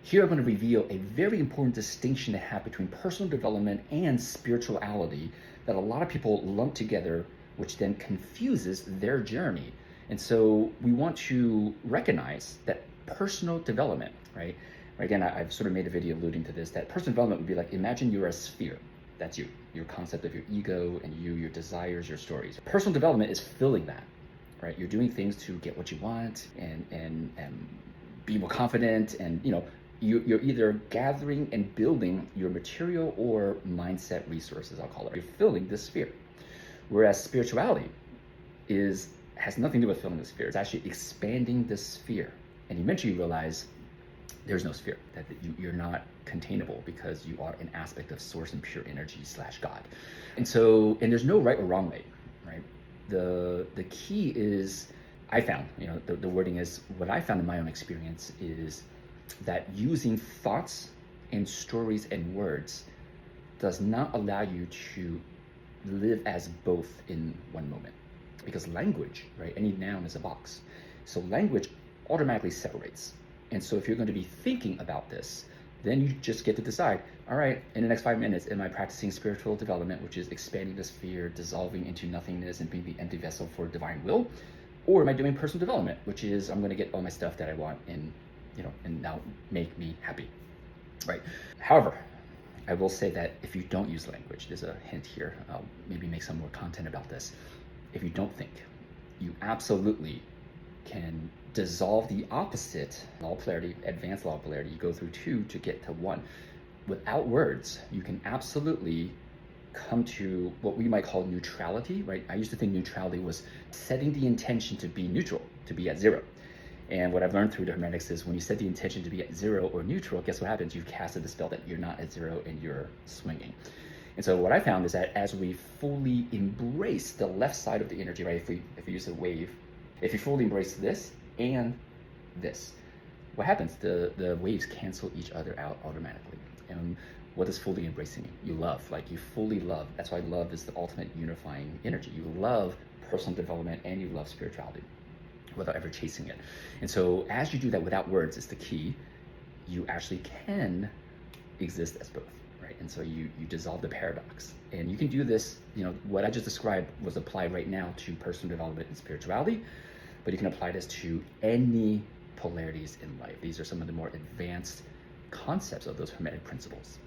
Here I'm going to reveal a very important distinction to have between personal development and spirituality that a lot of people lump together, which then confuses their journey. And so we want to recognize that personal development, right? Again, I've sort of made a video alluding to this, that personal development would be like, imagine you're a sphere. That's you, your concept of your ego and your desires, your stories. Personal development is filling that, right? You're doing things to get what you want and be more confident, and you're either gathering and building your material or mindset resources, I'll call it. You're filling this sphere. Whereas spirituality has nothing to do with filling the sphere. It's actually expanding the sphere. And eventually you realize there's no sphere, that you're not containable because you are an aspect of source and pure energy / God. And there's no right or wrong way, right? The key is, I found, the wording is, what I found in my own experience is that using thoughts and stories and words does not allow you to live as both in one moment. Because language, right, any noun is a box. So language automatically separates. And so if you're going to be thinking about this, then you just get to decide, all right, in the next 5 minutes, am I practicing spiritual development, which is expanding the sphere, dissolving into nothingness and being the empty vessel for divine will? Or am I doing personal development, which is I'm going to get all my stuff that I want and now make me happy, right? However, I will say that if you don't use language, there's a hint here, I'll maybe make some more content about this. If you don't think, you absolutely can dissolve the opposite law of polarity, advanced law of polarity. You go through 2 to get to 1. Without words, you can absolutely come to what we might call neutrality, right? I used to think neutrality was setting the intention to be neutral, to be at 0. And what I've learned through the Hermetics is when you set the intention to be at 0 or neutral, guess what happens? You've casted the spell that you're not at 0 and you're swinging. And so what I found is that as we fully embrace the left side of the energy, right? If we use a wave, if you fully embrace this and this, what happens? The waves cancel each other out automatically. And what is fully embracing? You love, like you fully love. That's why love is the ultimate unifying energy. You love personal development and you love spirituality without ever chasing it. And so as you do that without words, is the key, you actually can exist as both, right? And so you dissolve the paradox. And you can do this, what I just described was applied right now to personal development and spirituality, but you can apply this to any polarities in life. These are some of the more advanced concepts of those Hermetic principles.